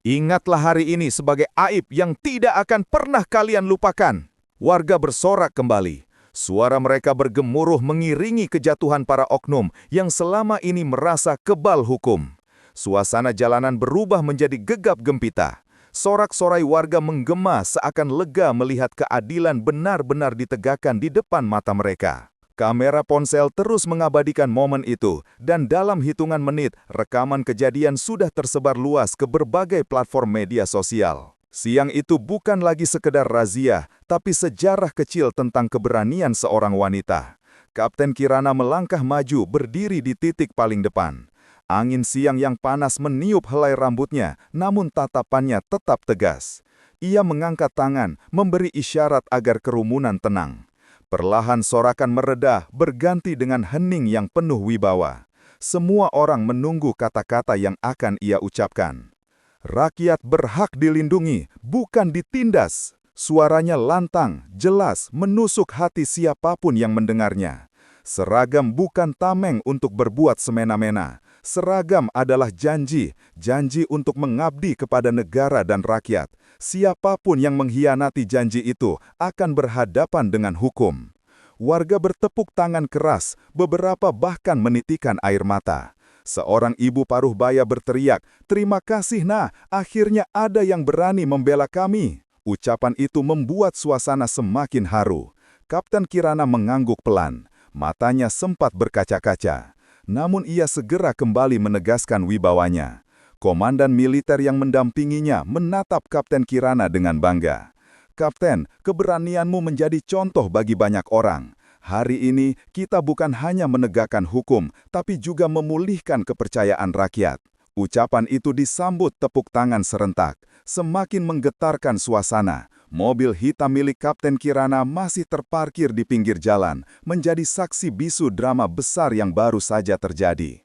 Ingatlah hari ini sebagai aib yang tidak akan pernah kalian lupakan. Warga bersorak kembali. Suara mereka bergemuruh mengiringi kejatuhan para oknum yang selama ini merasa kebal hukum. Suasana jalanan berubah menjadi gegap gempita. Sorak-sorai warga menggema seakan lega melihat keadilan benar-benar ditegakkan di depan mata mereka. Kamera ponsel terus mengabadikan momen itu, dan dalam hitungan menit, rekaman kejadian sudah tersebar luas ke berbagai platform media sosial. Siang itu bukan lagi sekedar razia, tapi sejarah kecil tentang keberanian seorang wanita. Kapten Kirana melangkah maju berdiri di titik paling depan. Angin siang yang panas meniup helai rambutnya, namun tatapannya tetap tegas. Ia mengangkat tangan, memberi isyarat agar kerumunan tenang. Perlahan sorakan mereda, berganti dengan hening yang penuh wibawa. Semua orang menunggu kata-kata yang akan ia ucapkan. Rakyat berhak dilindungi, bukan ditindas. Suaranya lantang, jelas, menusuk hati siapapun yang mendengarnya. Seragam bukan tameng untuk berbuat semena-mena. Seragam adalah janji, janji untuk mengabdi kepada negara dan rakyat. Siapapun yang mengkhianati janji itu akan berhadapan dengan hukum. Warga bertepuk tangan keras, beberapa bahkan menitikan air mata. Seorang ibu paruh baya berteriak, "Terima kasih, Nah, akhirnya ada yang berani membela kami." Ucapan itu membuat suasana semakin haru. Kapten Kirana mengangguk pelan, matanya sempat berkaca-kaca. Namun ia segera kembali menegaskan wibawanya. Komandan militer yang mendampinginya menatap Kapten Kirana dengan bangga. "Kapten, keberanianmu menjadi contoh bagi banyak orang. Hari ini kita bukan hanya menegakkan hukum, tapi juga memulihkan kepercayaan rakyat." Ucapan itu disambut tepuk tangan serentak, semakin menggetarkan suasana. Mobil hitam milik Kapten Kirana masih terparkir di pinggir jalan, menjadi saksi bisu drama besar yang baru saja terjadi.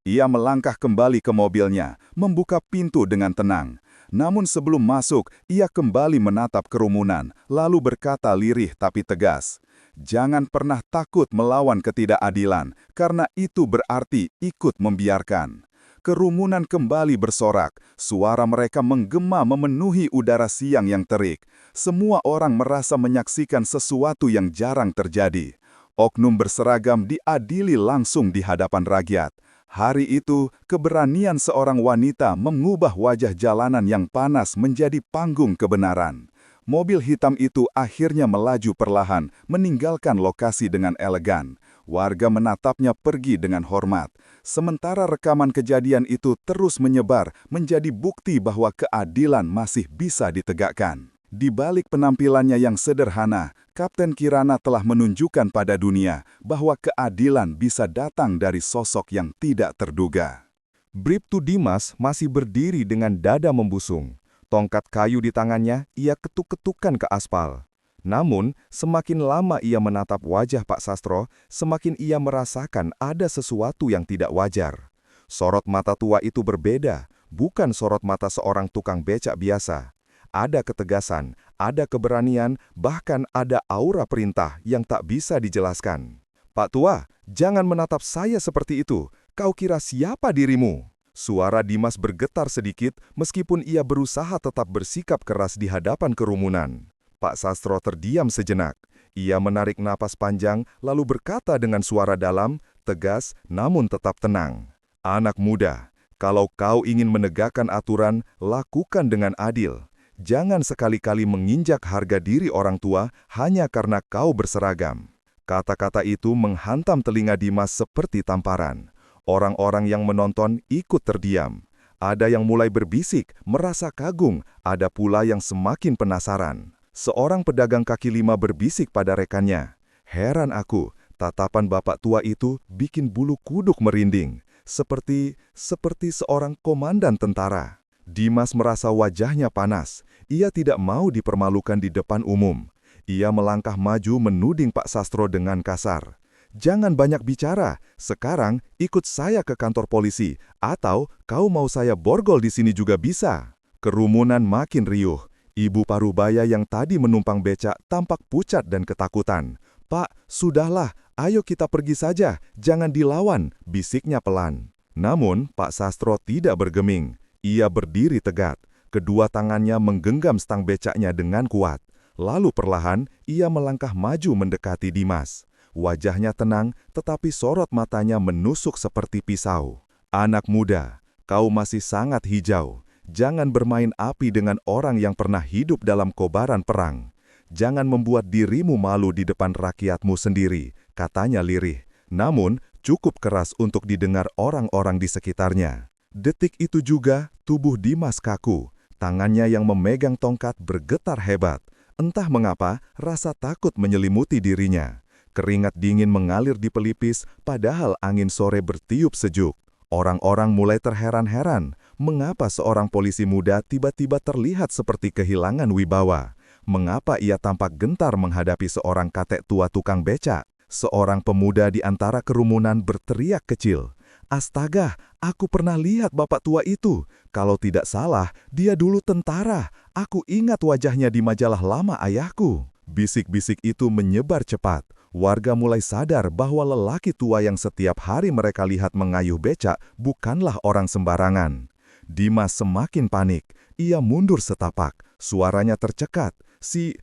Ia melangkah kembali ke mobilnya, membuka pintu dengan tenang. Namun sebelum masuk, ia kembali menatap kerumunan, lalu berkata lirih tapi tegas, "Jangan pernah takut melawan ketidakadilan, karena itu berarti ikut membiarkan." Kerumunan kembali bersorak, suara mereka menggema memenuhi udara siang yang terik. Semua orang merasa menyaksikan sesuatu yang jarang terjadi. Oknum berseragam diadili langsung di hadapan rakyat. Hari itu, keberanian seorang wanita mengubah wajah jalanan yang panas menjadi panggung kebenaran. Mobil hitam itu akhirnya melaju perlahan, meninggalkan lokasi dengan elegan. Warga menatapnya pergi dengan hormat. Sementara rekaman kejadian itu terus menyebar, menjadi bukti bahwa keadilan masih bisa ditegakkan. Di balik penampilannya yang sederhana, Kapten Kirana telah menunjukkan pada dunia bahwa keadilan bisa datang dari sosok yang tidak terduga. Bribtu Dimas masih berdiri dengan dada membusung. Tongkat kayu di tangannya, ia ketuk-ketukkan ke aspal. Namun, semakin lama ia menatap wajah Pak Sastro, semakin ia merasakan ada sesuatu yang tidak wajar. Sorot mata tua itu berbeda, bukan sorot mata seorang tukang becak biasa. Ada ketegasan, ada keberanian, bahkan ada aura perintah yang tak bisa dijelaskan. "Pak Tua, jangan menatap saya seperti itu. Kau kira siapa dirimu?" Suara Dimas bergetar sedikit meskipun ia berusaha tetap bersikap keras di hadapan kerumunan. Pak Sastro terdiam sejenak. Ia menarik napas panjang lalu berkata dengan suara dalam, tegas namun tetap tenang. "Anak muda, kalau kau ingin menegakkan aturan, lakukan dengan adil. Jangan sekali-kali menginjak harga diri orang tua hanya karena kau berseragam." Kata-kata itu menghantam telinga Dimas seperti tamparan. Orang-orang yang menonton ikut terdiam. Ada yang mulai berbisik, merasa kagum, ada pula yang semakin penasaran. Seorang pedagang kaki lima berbisik pada rekannya, "Heran aku, tatapan bapak tua itu bikin bulu kuduk merinding, seperti seorang komandan tentara." Dimas merasa wajahnya panas. Ia tidak mau dipermalukan di depan umum. Ia melangkah maju menuding Pak Sastro dengan kasar. "Jangan banyak bicara. Sekarang ikut saya ke kantor polisi, atau kau mau saya borgol di sini juga bisa." Kerumunan makin riuh. Ibu Parubaya yang tadi menumpang becak tampak pucat dan ketakutan. "Pak, sudahlah, ayo kita pergi saja, jangan dilawan," bisiknya pelan. Namun, Pak Sastro tidak bergeming. Ia berdiri tegak. Kedua tangannya menggenggam stang becaknya dengan kuat. Lalu perlahan, ia melangkah maju mendekati Dimas. Wajahnya tenang, tetapi sorot matanya menusuk seperti pisau. Anak muda, kau masih sangat hijau. Jangan bermain api dengan orang yang pernah hidup dalam kobaran perang. Jangan membuat dirimu malu di depan rakyatmu sendiri, katanya lirih. Namun, cukup keras untuk didengar orang-orang di sekitarnya. Detik itu juga, tubuh Dimas kaku. Tangannya yang memegang tongkat bergetar hebat. Entah mengapa, rasa takut menyelimuti dirinya. Keringat dingin mengalir di pelipis, padahal angin sore bertiup sejuk. Orang-orang mulai terheran-heran, mengapa seorang polisi muda tiba-tiba terlihat seperti kehilangan wibawa. Mengapa ia tampak gentar menghadapi seorang kakek tua tukang becak? Seorang pemuda di antara kerumunan berteriak kecil, "Astaga, aku pernah lihat bapak tua itu. Kalau tidak salah, dia dulu tentara. Aku ingat wajahnya di majalah lama ayahku." Bisik-bisik itu menyebar cepat. Warga mulai sadar bahwa lelaki tua yang setiap hari mereka lihat mengayuh becak bukanlah orang sembarangan. Dimas semakin panik. Ia mundur setapak. Suaranya tercekat.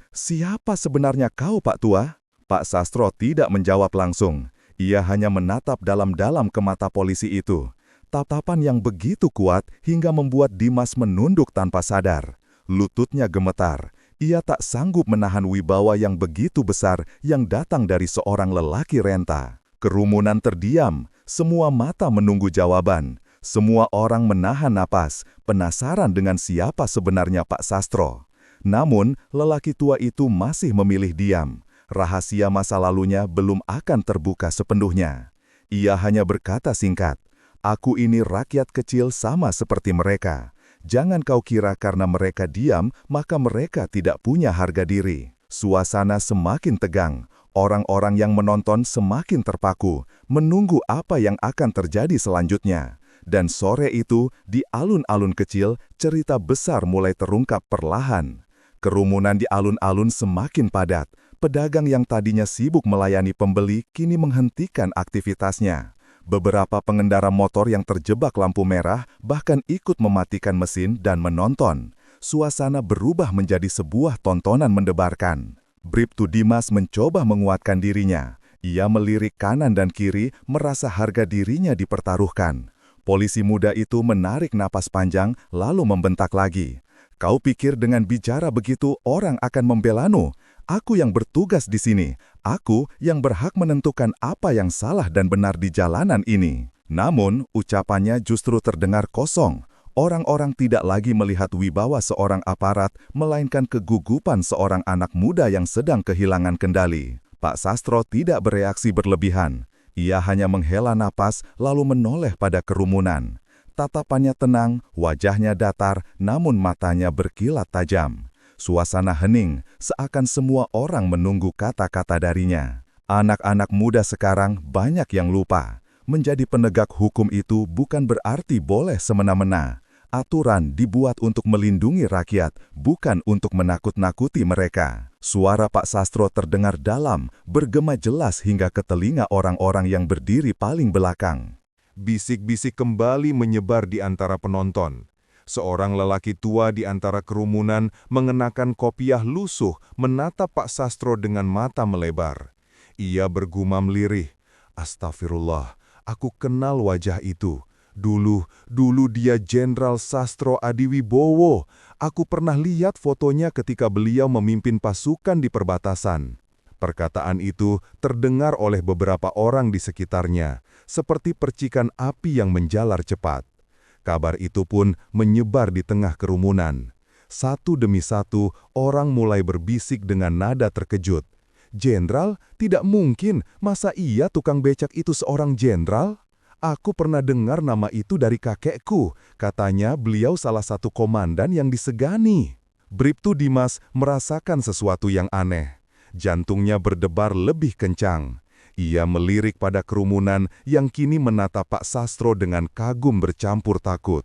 Siapa sebenarnya kau, Pak Tua?" Pak Sastro tidak menjawab langsung. Ia hanya menatap dalam-dalam ke mata polisi itu. Tatapan yang begitu kuat hingga membuat Dimas menunduk tanpa sadar. Lututnya gemetar. Ia tak sanggup menahan wibawa yang begitu besar yang datang dari seorang lelaki renta. Kerumunan terdiam, semua mata menunggu jawaban. Semua orang menahan napas, penasaran dengan siapa sebenarnya Pak Sastro. Namun, lelaki tua itu masih memilih diam. Rahasia masa lalunya belum akan terbuka sepenuhnya. Ia hanya berkata singkat, "Aku ini rakyat kecil sama seperti mereka. Jangan kau kira karena mereka diam, maka mereka tidak punya harga diri." Suasana semakin tegang. Orang-orang yang menonton semakin terpaku, menunggu apa yang akan terjadi selanjutnya. Dan sore itu, di alun-alun kecil, cerita besar mulai terungkap perlahan. Kerumunan di alun-alun semakin padat. Pedagang yang tadinya sibuk melayani pembeli kini menghentikan aktivitasnya. Beberapa pengendara motor yang terjebak lampu merah bahkan ikut mematikan mesin dan menonton. Suasana berubah menjadi sebuah tontonan mendebarkan. Bribtu Dimas mencoba menguatkan dirinya. Ia melirik kanan dan kiri, merasa harga dirinya dipertaruhkan. Polisi muda itu menarik napas panjang lalu membentak lagi. "Kau pikir dengan bicara begitu orang akan membelamu? Aku yang bertugas di sini. Aku yang berhak menentukan apa yang salah dan benar di jalanan ini." Namun, ucapannya justru terdengar kosong. Orang-orang tidak lagi melihat wibawa seorang aparat, melainkan kegugupan seorang anak muda yang sedang kehilangan kendali. Pak Sastro tidak bereaksi berlebihan. Ia hanya menghela napas lalu menoleh pada kerumunan. Tatapannya tenang, wajahnya datar, namun matanya berkilat tajam. Suasana hening, seakan semua orang menunggu kata-kata darinya. Anak-anak muda sekarang banyak yang lupa. Menjadi penegak hukum itu bukan berarti boleh semena-mena. Aturan dibuat untuk melindungi rakyat, bukan untuk menakut-nakuti mereka. Suara Pak Sastro terdengar dalam, bergema jelas hingga ke telinga orang-orang yang berdiri paling belakang. Bisik-bisik kembali menyebar di antara penonton. Seorang lelaki tua di antara kerumunan mengenakan kopiah lusuh menatap Pak Sastro dengan mata melebar. Ia bergumam lirih, "Astagfirullah, aku kenal wajah itu. Dulu dia Jenderal Sastro Adiwibowo. Aku pernah lihat fotonya ketika beliau memimpin pasukan di perbatasan." Perkataan itu terdengar oleh beberapa orang di sekitarnya, seperti percikan api yang menjalar cepat. Kabar itu pun menyebar di tengah kerumunan. Satu demi satu, orang mulai berbisik dengan nada terkejut. "Jenderal? Tidak mungkin, masa iya tukang becak itu seorang jenderal? Aku pernah dengar nama itu dari kakekku, katanya beliau salah satu komandan yang disegani." Bribtu Dimas merasakan sesuatu yang aneh. Jantungnya berdebar lebih kencang. Ia melirik pada kerumunan yang kini menatap Pak Sastro dengan kagum bercampur takut.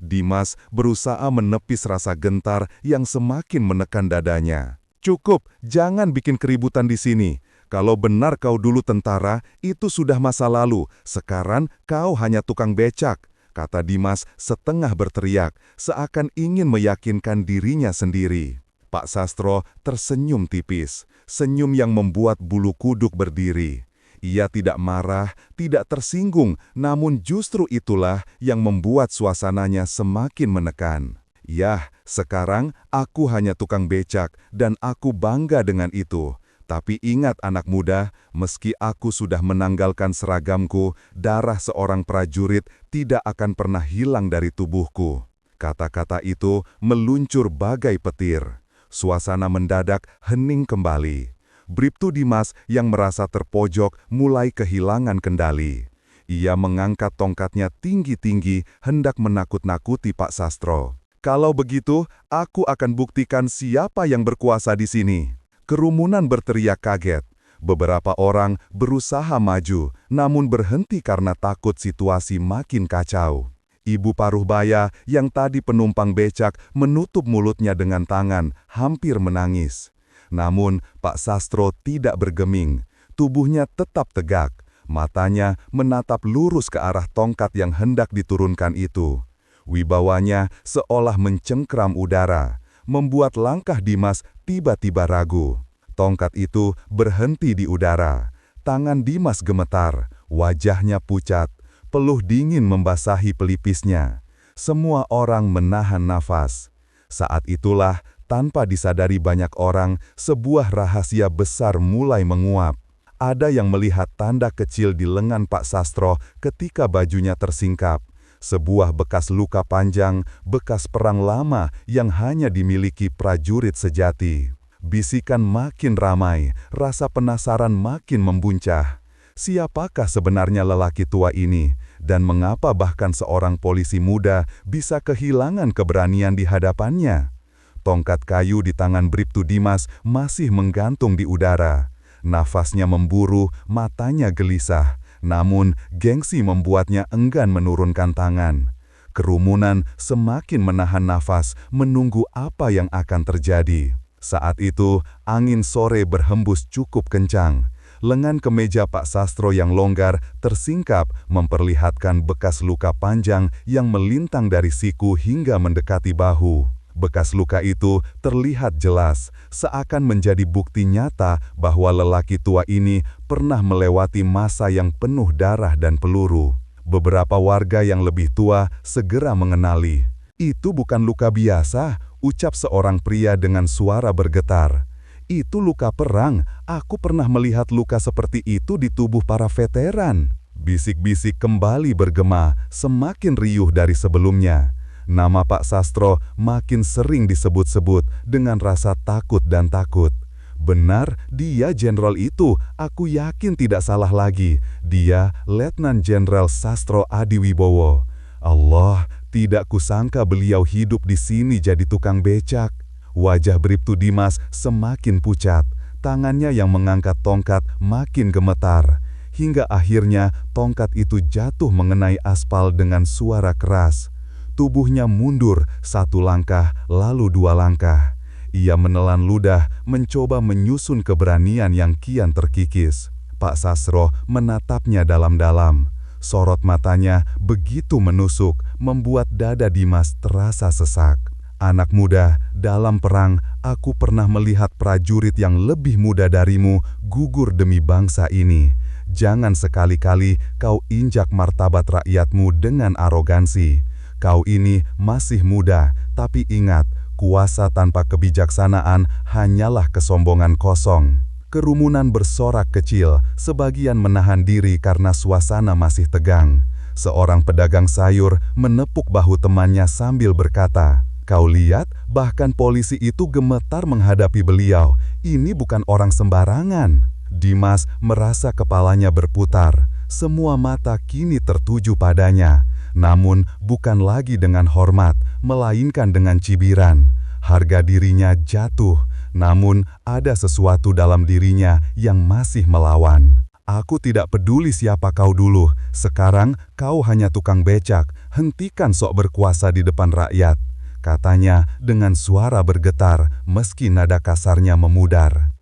Dimas berusaha menepis rasa gentar yang semakin menekan dadanya. "Cukup, jangan bikin keributan di sini. Kalau benar kau dulu tentara, itu sudah masa lalu. Sekarang kau hanya tukang becak. kata Dimas setengah berteriak, seakan ingin meyakinkan dirinya sendiri. Pak Sastro tersenyum tipis, senyum yang membuat bulu kuduk berdiri. Ia tidak marah, tidak tersinggung, namun justru itulah yang membuat suasananya semakin menekan. Yah, sekarang aku hanya tukang becak dan aku bangga dengan itu. Tapi ingat anak muda, meski aku sudah menanggalkan seragamku, darah seorang prajurit tidak akan pernah hilang dari tubuhku. Kata-kata itu meluncur bagai petir. Suasana mendadak hening kembali. Bribtu Dimas yang merasa terpojok mulai kehilangan kendali. Ia mengangkat tongkatnya tinggi-tinggi hendak menakut-nakuti Pak Sastro. Kalau begitu, aku akan buktikan siapa yang berkuasa di sini. Kerumunan berteriak kaget. Beberapa orang berusaha maju, namun berhenti karena takut situasi makin kacau. Ibu Paruhbaya yang tadi penumpang becak menutup mulutnya dengan tangan, hampir menangis. Namun, Pak Sastro tidak bergeming. Tubuhnya tetap tegak. Matanya menatap lurus ke arah tongkat yang hendak diturunkan itu. Wibawanya seolah mencengkram udara, membuat langkah Dimas tiba-tiba ragu. Tongkat itu berhenti di udara. Tangan Dimas gemetar, wajahnya pucat, peluh dingin membasahi pelipisnya. Semua orang menahan nafas. Saat itulah, tanpa disadari banyak orang, sebuah rahasia besar mulai menguap. Ada yang melihat tanda kecil di lengan Pak Sastro ketika bajunya tersingkap. Sebuah bekas luka panjang, bekas perang lama yang hanya dimiliki prajurit sejati. Bisikan makin ramai, rasa penasaran makin membuncah. Siapakah sebenarnya lelaki tua ini? Dan mengapa bahkan seorang polisi muda bisa kehilangan keberanian di hadapannya? Tongkat kayu di tangan Bribtu Dimas masih menggantung di udara. Nafasnya memburu, matanya gelisah. Namun, gengsi membuatnya enggan menurunkan tangan. Kerumunan semakin menahan nafas, menunggu apa yang akan terjadi. Saat itu, angin sore berhembus cukup kencang. Lengan kemeja Pak Sastro yang longgar tersingkap, memperlihatkan bekas luka panjang yang melintang dari siku hingga mendekati bahu. Bekas luka itu terlihat jelas, seakan menjadi bukti nyata bahwa lelaki tua ini pernah melewati masa yang penuh darah dan peluru. Beberapa warga yang lebih tua segera mengenali. "Itu bukan luka biasa," ucap seorang pria dengan suara bergetar. "Itu luka perang, aku pernah melihat luka seperti itu di tubuh para veteran." Bisik-bisik kembali bergema, semakin riuh dari sebelumnya. Nama Pak Sastro makin sering disebut-sebut dengan rasa takut dan takut. Benar, dia jenderal itu, aku yakin tidak salah lagi. Dia Letnan Jenderal Sastro Adiwibowo. Allah, tidak kusangka beliau hidup di sini jadi tukang becak. Wajah Bribtu Dimas semakin pucat, tangannya yang mengangkat tongkat makin gemetar. Hingga akhirnya tongkat itu jatuh mengenai aspal dengan suara keras. Tubuhnya mundur satu langkah, lalu dua langkah. Ia menelan ludah, mencoba menyusun keberanian yang kian terkikis. Pak Sastro menatapnya dalam-dalam. Sorot matanya begitu menusuk, membuat dada Dimas terasa sesak. "Anak muda, dalam perang, aku pernah melihat prajurit yang lebih muda darimu gugur demi bangsa ini. Jangan sekali-kali kau injak martabat rakyatmu dengan arogansi. Kau ini masih muda, tapi ingat, kuasa tanpa kebijaksanaan hanyalah kesombongan kosong." Kerumunan bersorak kecil, sebagian menahan diri karena suasana masih tegang. Seorang pedagang sayur menepuk bahu temannya sambil berkata, "Kau lihat, bahkan polisi itu gemetar menghadapi beliau. Ini bukan orang sembarangan." Dimas merasa kepalanya berputar. Semua mata kini tertuju padanya. Namun bukan lagi dengan hormat, melainkan dengan cibiran. Harga dirinya jatuh, namun ada sesuatu dalam dirinya yang masih melawan. "Aku tidak peduli siapa kau dulu, sekarang kau hanya tukang becak, hentikan sok berkuasa di depan rakyat," katanya dengan suara bergetar meski nada kasarnya memudar.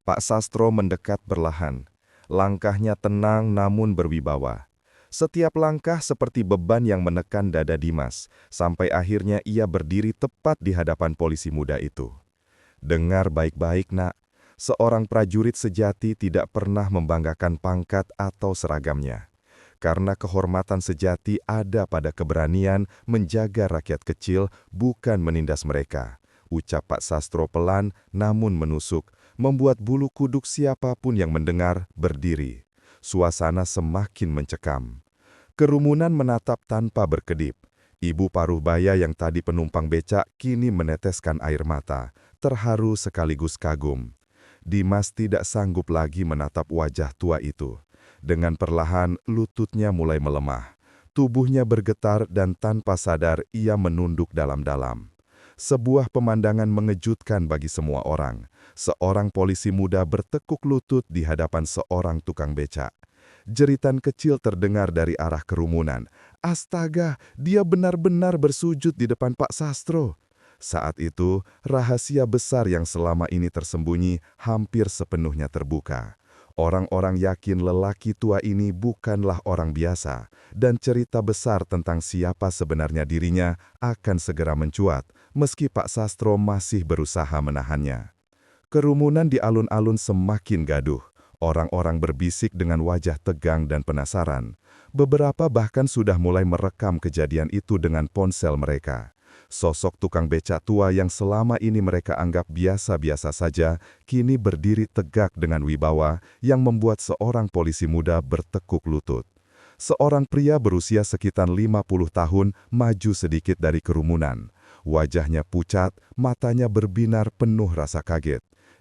Pak Sastro mendekat perlahan. Langkahnya tenang namun berwibawa. Setiap langkah seperti beban yang menekan dada Dimas, sampai akhirnya ia berdiri tepat di hadapan polisi muda itu. Dengar baik-baik, nak. Seorang prajurit sejati tidak pernah membanggakan pangkat atau seragamnya. Karena kehormatan sejati ada pada keberanian menjaga rakyat kecil, bukan menindas mereka. Ucap Pak Sastro pelan namun menusuk, membuat bulu kuduk siapapun yang mendengar berdiri. Suasana semakin mencekam. Kerumunan menatap tanpa berkedip. Ibu Paruhbaya yang tadi penumpang becak kini meneteskan air mata, terharu sekaligus kagum. Dimas tidak sanggup lagi menatap wajah tua itu. Dengan perlahan, lututnya mulai melemah. Tubuhnya bergetar dan tanpa sadar ia menunduk dalam-dalam. Sebuah pemandangan mengejutkan bagi semua orang. Seorang polisi muda bertekuk lutut di hadapan seorang tukang becak. Jeritan kecil terdengar dari arah kerumunan. Astaga, dia benar-benar bersujud di depan Pak Sastro. Saat itu, rahasia besar yang selama ini tersembunyi hampir sepenuhnya terbuka. Orang-orang yakin lelaki tua ini bukanlah orang biasa, dan cerita besar tentang siapa sebenarnya dirinya akan segera mencuat, meski Pak Sastro masih berusaha menahannya. Kerumunan di alun-alun semakin gaduh. Orang-orang berbisik dengan wajah tegang dan penasaran. Beberapa bahkan sudah mulai merekam kejadian itu dengan ponsel mereka. Sosok tukang becak tua yang selama ini mereka anggap biasa-biasa saja, kini berdiri tegak dengan wibawa yang membuat seorang polisi muda bertekuk lutut. Seorang pria berusia sekitar 50 tahun maju sedikit dari kerumunan. Wajahnya pucat, matanya berbinar penuh rasa kaget.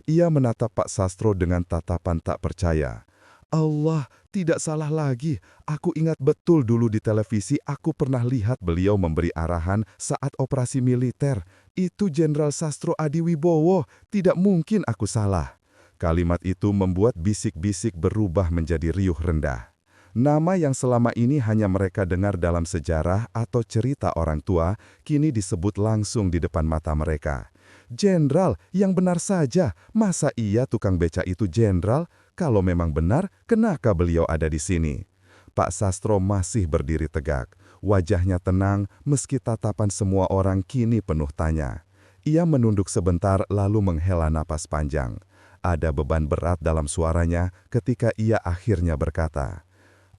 Ia menatap Pak Sastro dengan tatapan tak percaya. Allah, tidak salah lagi. Aku ingat betul dulu di televisi aku pernah lihat beliau memberi arahan saat operasi militer. Itu Jenderal Sastro Adiwibowo, tidak mungkin aku salah. Kalimat itu membuat bisik-bisik berubah menjadi riuh rendah. Nama yang selama ini hanya mereka dengar dalam sejarah atau cerita orang tua, kini disebut langsung di depan mata mereka. Jenderal, yang benar saja, masa iya tukang becak itu jenderal? Kalau memang benar, kenapa beliau ada di sini? Pak Sastro masih berdiri tegak. Wajahnya tenang, meski tatapan semua orang kini penuh tanya. Ia menunduk sebentar lalu menghela napas panjang. Ada beban berat dalam suaranya ketika ia akhirnya berkata,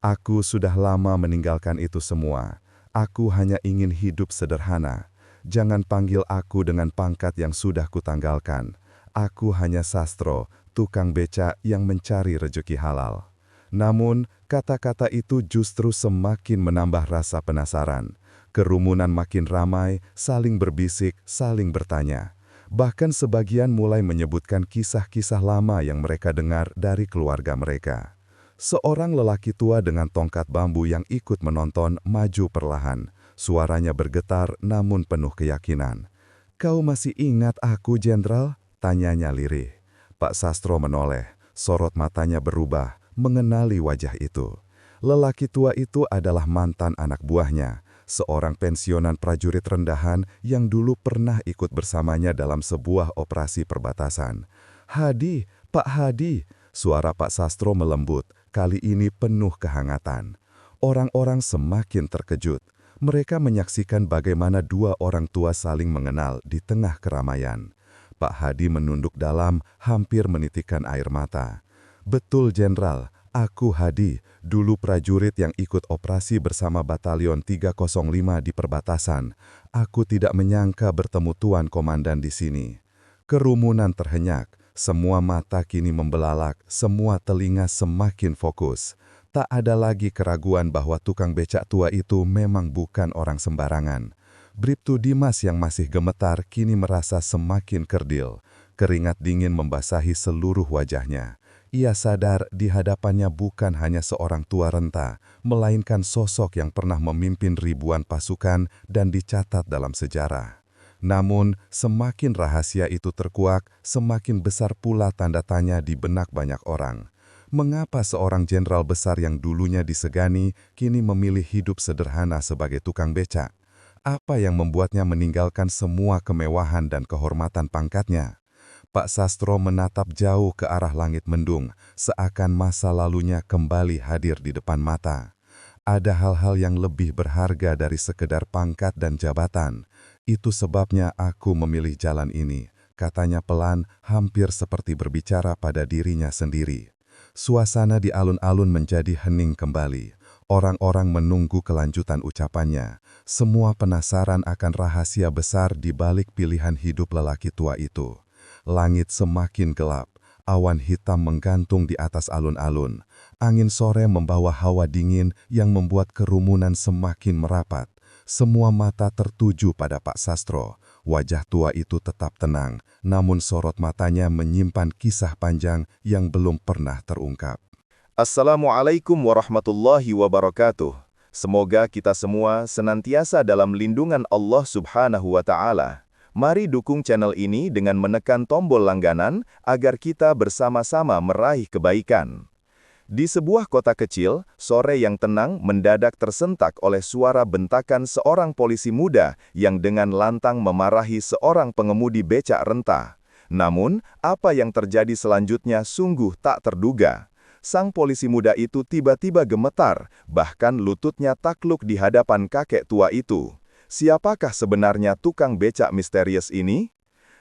"Aku sudah lama meninggalkan itu semua. Aku hanya ingin hidup sederhana. Jangan panggil aku dengan pangkat yang sudah kutanggalkan. Aku hanya Sastro, tukang becak yang mencari rezeki halal." Namun, kata-kata itu justru semakin menambah rasa penasaran. Kerumunan makin ramai, saling berbisik, saling bertanya. Bahkan sebagian mulai menyebutkan kisah-kisah lama yang mereka dengar dari keluarga mereka. Seorang lelaki tua dengan tongkat bambu yang ikut menonton maju perlahan. Suaranya bergetar namun penuh keyakinan. "Kau masih ingat aku, Jenderal?" tanyanya lirih. Pak Sastro menoleh, sorot matanya berubah, mengenali wajah itu. Lelaki tua itu adalah mantan anak buahnya, seorang pensiunan prajurit rendahan yang dulu pernah ikut bersamanya dalam sebuah operasi perbatasan. "Hadi, Pak Hadi," suara Pak Sastro melembut, kali ini penuh kehangatan. Orang-orang semakin terkejut. Mereka menyaksikan bagaimana dua orang tua saling mengenal di tengah keramaian. Pak Hadi menunduk dalam, hampir menitikkan air mata. "Betul, Jenderal. Aku Hadi, dulu prajurit yang ikut operasi bersama Batalion 305 di perbatasan. Aku tidak menyangka bertemu Tuan Komandan di sini." Kerumunan terhenyak. Semua mata kini membelalak, semua telinga semakin fokus. Tak ada lagi keraguan bahwa tukang becak tua itu memang bukan orang sembarangan. Bribtu Dimas yang masih gemetar kini merasa semakin kerdil. Keringat dingin membasahi seluruh wajahnya. Ia sadar di hadapannya bukan hanya seorang tua renta, melainkan sosok yang pernah memimpin ribuan pasukan dan dicatat dalam sejarah. Namun, semakin rahasia itu terkuak, semakin besar pula tanda tanya di benak banyak orang. Mengapa seorang jenderal besar yang dulunya disegani, kini memilih hidup sederhana sebagai tukang becak? Apa yang membuatnya meninggalkan semua kemewahan dan kehormatan pangkatnya? Pak Sastro menatap jauh ke arah langit mendung, seakan masa lalunya kembali hadir di depan mata. Ada hal-hal yang lebih berharga dari sekedar pangkat dan jabatan. Itu sebabnya aku memilih jalan ini, katanya pelan, hampir seperti berbicara pada dirinya sendiri. Suasana di alun-alun menjadi hening kembali. Orang-orang menunggu kelanjutan ucapannya. Semua penasaran akan rahasia besar di balik pilihan hidup lelaki tua itu. Langit semakin gelap. Awan hitam menggantung di atas alun-alun. Angin sore membawa hawa dingin yang membuat kerumunan semakin merapat. Semua mata tertuju pada Pak Sastro. Wajah tua itu tetap tenang, namun sorot matanya menyimpan kisah panjang yang belum pernah terungkap. Assalamualaikum warahmatullahi wabarakatuh. Semoga kita semua senantiasa dalam lindungan Allah Subhanahu wa Ta'ala. Mari dukung channel ini dengan menekan tombol langganan agar kita bersama-sama meraih kebaikan. Di sebuah kota kecil, sore yang tenang mendadak tersentak oleh suara bentakan seorang polisi muda yang dengan lantang memarahi seorang pengemudi becak renta. Namun, apa yang terjadi selanjutnya sungguh tak terduga. Sang polisi muda itu tiba-tiba gemetar, bahkan lututnya takluk di hadapan kakek tua itu. Siapakah sebenarnya tukang becak misterius ini?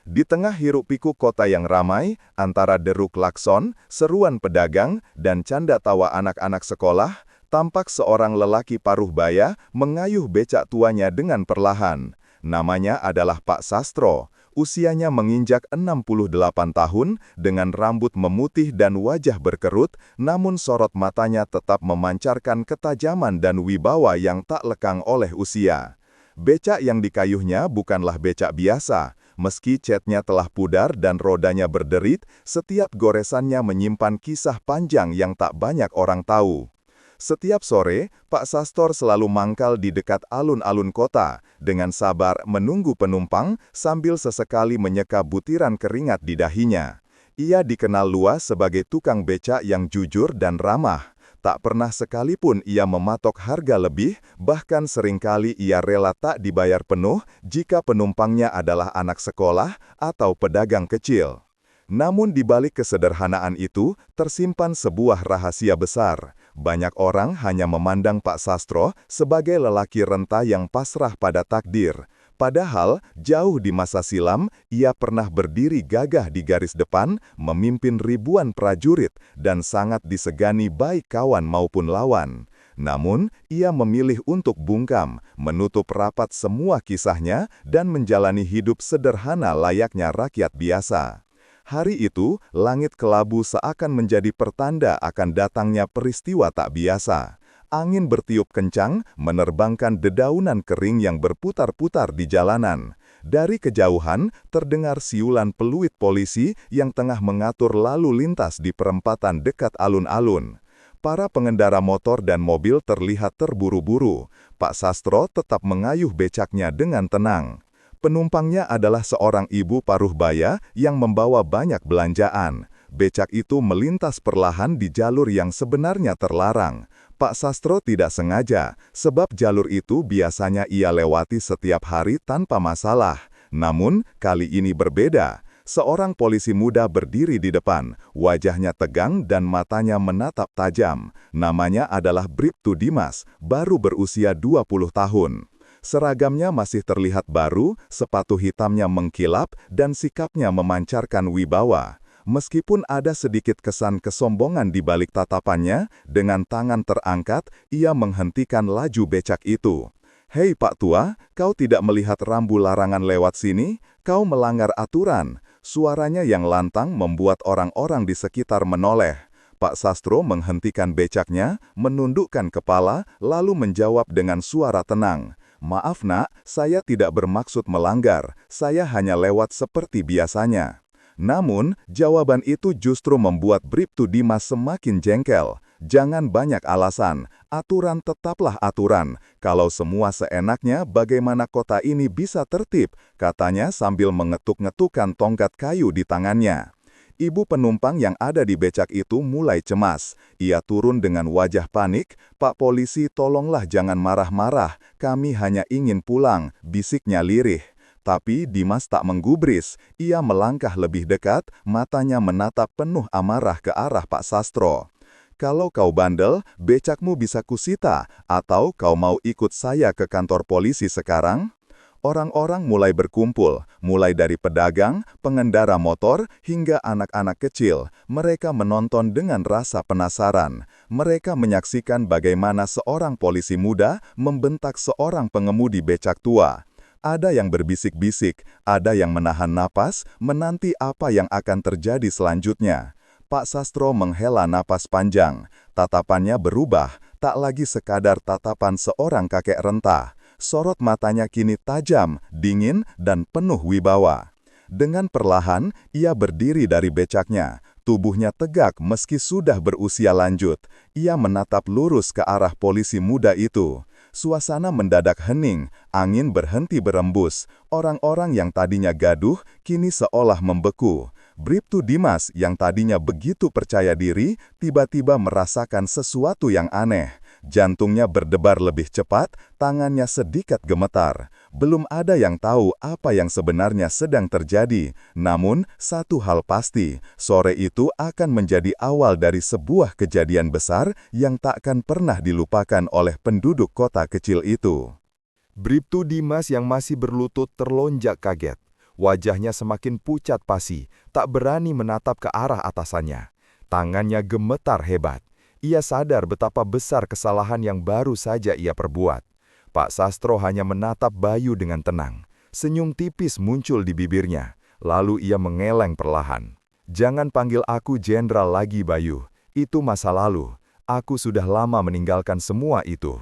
Di tengah hiruk-pikuk kota yang ramai, antara deruk klakson, seruan pedagang, dan canda tawa anak-anak sekolah, tampak seorang lelaki paruh baya mengayuh becak tuanya dengan perlahan. Namanya adalah Pak Sastro. Usianya menginjak 68 tahun, dengan rambut memutih dan wajah berkerut, namun sorot matanya tetap memancarkan ketajaman dan wibawa yang tak lekang oleh usia. Becak yang dikayuhnya bukanlah becak biasa. Meski catnya telah pudar dan rodanya berderit, setiap goresannya menyimpan kisah panjang yang tak banyak orang tahu. Setiap sore, Pak Sastor selalu mangkal di dekat alun-alun kota, dengan sabar menunggu penumpang sambil sesekali menyeka butiran keringat di dahinya. Ia dikenal luas sebagai tukang becak yang jujur dan ramah. Tak pernah sekalipun ia mematok harga lebih, bahkan seringkali ia rela tak dibayar penuh jika penumpangnya adalah anak sekolah atau pedagang kecil. Namun di balik kesederhanaan itu, tersimpan sebuah rahasia besar. Banyak orang hanya memandang Pak Sastro sebagai lelaki renta yang pasrah pada takdir. Padahal, jauh di masa silam, ia pernah berdiri gagah di garis depan, memimpin ribuan prajurit, dan sangat disegani baik kawan maupun lawan. Namun, ia memilih untuk bungkam, menutup rapat semua kisahnya, dan menjalani hidup sederhana layaknya rakyat biasa. Hari itu, langit kelabu seakan menjadi pertanda akan datangnya peristiwa tak biasa. Angin bertiup kencang, menerbangkan dedaunan kering yang berputar-putar di jalanan. Dari kejauhan, terdengar siulan peluit polisi yang tengah mengatur lalu lintas di perempatan dekat alun-alun. Para pengendara motor dan mobil terlihat terburu-buru. Pak Sastro tetap mengayuh becaknya dengan tenang. Penumpangnya adalah seorang ibu paruh baya yang membawa banyak belanjaan. Becak itu melintas perlahan di jalur yang sebenarnya terlarang. Pak Sastro tidak sengaja, sebab jalur itu biasanya ia lewati setiap hari tanpa masalah. Namun, kali ini berbeda. Seorang polisi muda berdiri di depan, wajahnya tegang dan matanya menatap tajam. Namanya adalah Bribtu Dimas, baru berusia 20 tahun. Seragamnya masih terlihat baru, sepatu hitamnya mengkilap, dan sikapnya memancarkan wibawa. Meskipun ada sedikit kesan kesombongan di balik tatapannya, dengan tangan terangkat, ia menghentikan laju becak itu. "Hei Pak Tua, kau tidak melihat rambu larangan lewat sini? Kau melanggar aturan." Suaranya yang lantang membuat orang-orang di sekitar menoleh. Pak Sastro menghentikan becaknya, menundukkan kepala, lalu menjawab dengan suara tenang. "Maaf nak, saya tidak bermaksud melanggar, saya hanya lewat seperti biasanya." Namun, jawaban itu justru membuat Bribtu Dimas semakin jengkel. "Jangan banyak alasan, aturan tetaplah aturan. Kalau semua seenaknya, bagaimana kota ini bisa tertib?" katanya sambil mengetuk-ngetukkan tongkat kayu di tangannya. Ibu penumpang yang ada di becak itu mulai cemas. Ia turun dengan wajah panik. "Pak polisi, tolonglah jangan marah-marah. Kami hanya ingin pulang," bisiknya lirih. Tapi Dimas tak menggubris. Ia melangkah lebih dekat, matanya menatap penuh amarah ke arah Pak Sastro. Kalau kau bandel, becakmu bisa kusita, atau kau mau ikut saya ke kantor polisi sekarang? Orang-orang mulai berkumpul, mulai dari pedagang, pengendara motor, hingga anak-anak kecil. Mereka menonton dengan rasa penasaran. Mereka menyaksikan bagaimana seorang polisi muda membentak seorang pengemudi becak tua. Ada yang berbisik-bisik, ada yang menahan napas, menanti apa yang akan terjadi selanjutnya. Pak Sastro menghela napas panjang. Tatapannya berubah, tak lagi sekadar tatapan seorang kakek renta. Sorot matanya kini tajam, dingin, dan penuh wibawa. Dengan perlahan, ia berdiri dari becaknya. Tubuhnya tegak meski sudah berusia lanjut. Ia menatap lurus ke arah polisi muda itu. Suasana mendadak hening, angin berhenti berembus. Orang-orang yang tadinya gaduh, kini seolah membeku. Bribtu Dimas yang tadinya begitu percaya diri, tiba-tiba merasakan sesuatu yang aneh. Jantungnya berdebar lebih cepat, tangannya sedikit gemetar. Belum ada yang tahu apa yang sebenarnya sedang terjadi. Namun, satu hal pasti, sore itu akan menjadi awal dari sebuah kejadian besar yang takkan pernah dilupakan oleh penduduk kota kecil itu. Bribtu Dimas yang masih berlutut terlonjak kaget. Wajahnya semakin pucat pasi, tak berani menatap ke arah atasannya. Tangannya gemetar hebat. Ia sadar betapa besar kesalahan yang baru saja ia perbuat. Pak Sastro hanya menatap Bayu dengan tenang. Senyum tipis muncul di bibirnya, lalu ia mengeleng perlahan. "Jangan panggil aku jenderal lagi, Bayu. Itu masa lalu. Aku sudah lama meninggalkan semua itu."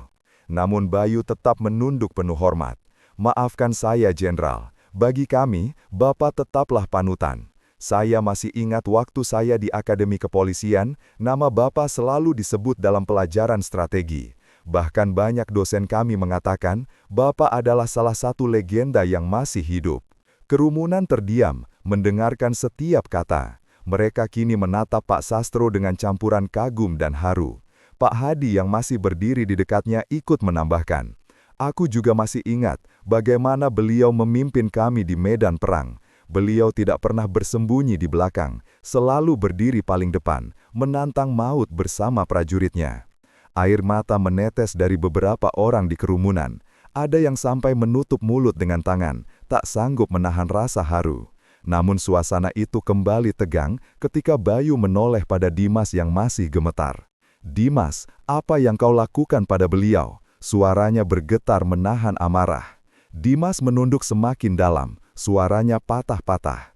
Namun Bayu tetap menunduk penuh hormat. "Maafkan saya, jenderal. Bagi kami, Bapak tetaplah panutan. Saya masih ingat waktu saya di Akademi Kepolisian, nama Bapak selalu disebut dalam pelajaran strategi. Bahkan banyak dosen kami mengatakan, Bapak adalah salah satu legenda yang masih hidup." Kerumunan terdiam, mendengarkan setiap kata. Mereka kini menatap Pak Sastro dengan campuran kagum dan haru. Pak Hadi yang masih berdiri di dekatnya ikut menambahkan, "Aku juga masih ingat bagaimana beliau memimpin kami di medan perang. Beliau tidak pernah bersembunyi di belakang, selalu berdiri paling depan, menantang maut bersama prajuritnya." Air mata menetes dari beberapa orang di kerumunan. Ada yang sampai menutup mulut dengan tangan, tak sanggup menahan rasa haru. Namun suasana itu kembali tegang ketika Bayu menoleh pada Dimas yang masih gemetar. "Dimas, apa yang kau lakukan pada beliau?" Suaranya bergetar menahan amarah. Dimas menunduk semakin dalam. Suaranya patah-patah.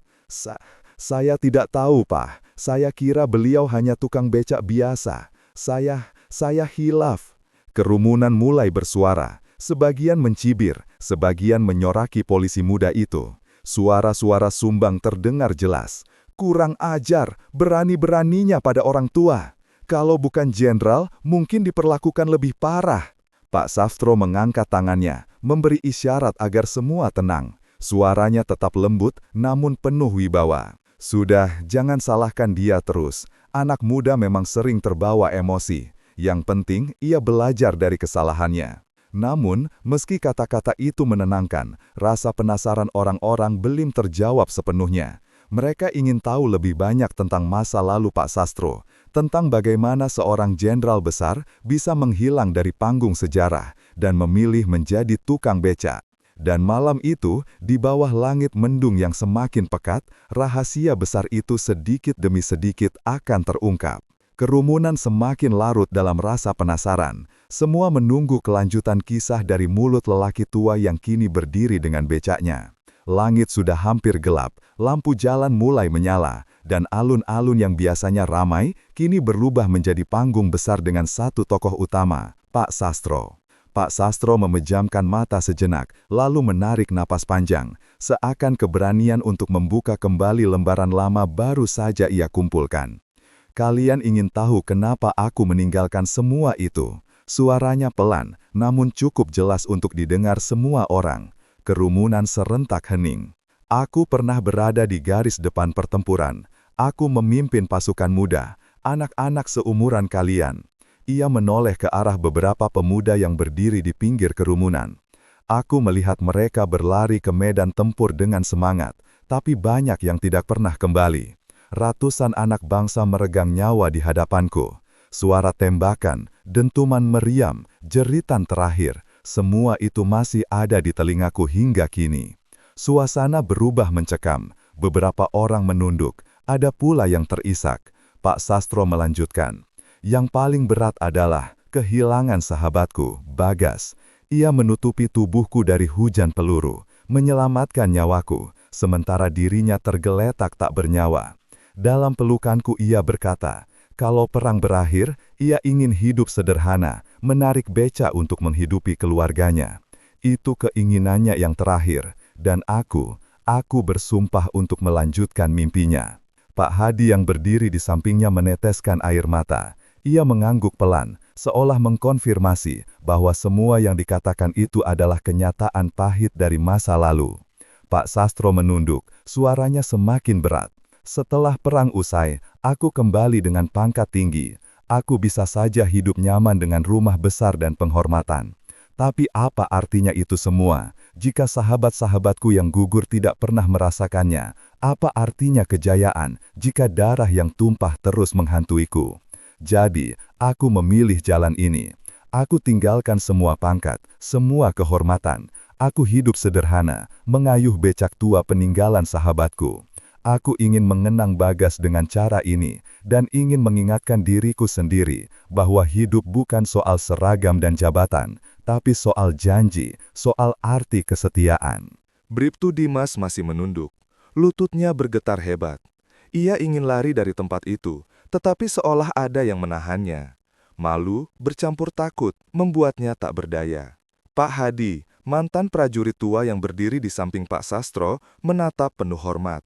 Saya tidak tahu, Pak. Saya kira beliau hanya tukang becak biasa. Saya hilaf." Kerumunan mulai bersuara. Sebagian mencibir, sebagian menyoraki polisi muda itu. Suara-suara sumbang terdengar jelas. "Kurang ajar, berani-beraninya pada orang tua. Kalau bukan jenderal, mungkin diperlakukan lebih parah." Pak Sastro mengangkat tangannya, memberi isyarat agar semua tenang. Suaranya tetap lembut, namun penuh wibawa. "Sudah, jangan salahkan dia terus. Anak muda memang sering terbawa emosi. Yang penting, ia belajar dari kesalahannya." Namun, meski kata-kata itu menenangkan, rasa penasaran orang-orang belum terjawab sepenuhnya. Mereka ingin tahu lebih banyak tentang masa lalu Pak Sastro, tentang bagaimana seorang jenderal besar bisa menghilang dari panggung sejarah dan memilih menjadi tukang becak. Dan malam itu, di bawah langit mendung yang semakin pekat, rahasia besar itu sedikit demi sedikit akan terungkap. Kerumunan semakin larut dalam rasa penasaran. Semua menunggu kelanjutan kisah dari mulut lelaki tua yang kini berdiri dengan becaknya. Langit sudah hampir gelap, lampu jalan mulai menyala, dan alun-alun yang biasanya ramai, kini berubah menjadi panggung besar dengan satu tokoh utama, Pak Sastro. Pak Sastro memejamkan mata sejenak, lalu menarik napas panjang, seakan keberanian untuk membuka kembali lembaran lama baru saja ia kumpulkan. "Kalian ingin tahu kenapa aku meninggalkan semua itu?" Suaranya pelan, namun cukup jelas untuk didengar semua orang. Kerumunan serentak hening. "Aku pernah berada di garis depan pertempuran. Aku memimpin pasukan muda, anak-anak seumuran kalian." Ia menoleh ke arah beberapa pemuda yang berdiri di pinggir kerumunan. "Aku melihat mereka berlari ke medan tempur dengan semangat, tapi banyak yang tidak pernah kembali. Ratusan anak bangsa meregang nyawa di hadapanku. suara tembakan, dentuman meriam, jeritan terakhir, semua itu masih ada di telingaku hingga kini. Suasana berubah mencekam, beberapa orang menunduk, ada pula yang terisak. Pak Sastro melanjutkan, "Yang paling berat adalah kehilangan sahabatku, Bagas. Ia menutupi tubuhku dari hujan peluru, menyelamatkan nyawaku, sementara dirinya tergeletak tak bernyawa. Dalam pelukanku ia berkata, kalau perang berakhir, ia ingin hidup sederhana, menarik beca untuk menghidupi keluarganya. Itu keinginannya yang terakhir, dan aku bersumpah untuk melanjutkan mimpinya." Pak Hadi yang berdiri di sampingnya meneteskan air mata. Ia mengangguk pelan, seolah mengkonfirmasi bahwa semua yang dikatakan itu adalah kenyataan pahit dari masa lalu. Pak Sastro menunduk, suaranya semakin berat. "Setelah perang usai, aku kembali dengan pangkat tinggi. Aku bisa saja hidup nyaman dengan rumah besar dan penghormatan. Tapi apa artinya itu semua, jika sahabat-sahabatku yang gugur tidak pernah merasakannya? Apa artinya kejayaan, jika darah yang tumpah terus menghantuiku? Jadi, aku memilih jalan ini. Aku tinggalkan semua pangkat, semua kehormatan. Aku hidup sederhana, mengayuh becak tua peninggalan sahabatku. Aku ingin mengenang Bagas dengan cara ini, dan ingin mengingatkan diriku sendiri bahwa hidup bukan soal seragam dan jabatan, tapi soal janji, soal arti kesetiaan." Bribtu Dimas masih menunduk. Lututnya bergetar hebat. Ia ingin lari dari tempat itu, tetapi seolah ada yang menahannya. Malu, bercampur takut, membuatnya tak berdaya. Pak Hadi, mantan prajurit tua yang berdiri di samping Pak Sastro, menatap penuh hormat.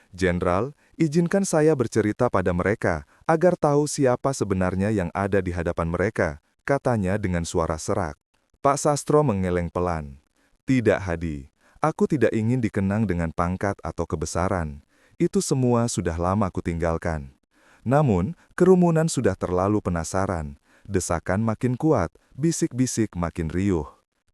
"Jenderal, izinkan saya bercerita pada mereka, agar tahu siapa sebenarnya yang ada di hadapan mereka," katanya dengan suara serak. Pak Sastro mengeleng pelan. "Tidak, Hadi. Aku tidak ingin dikenang dengan pangkat atau kebesaran. Itu semua sudah lama kutinggalkan. Namun, kerumunan sudah terlalu penasaran. Desakan makin kuat, bisik-bisik makin riuh.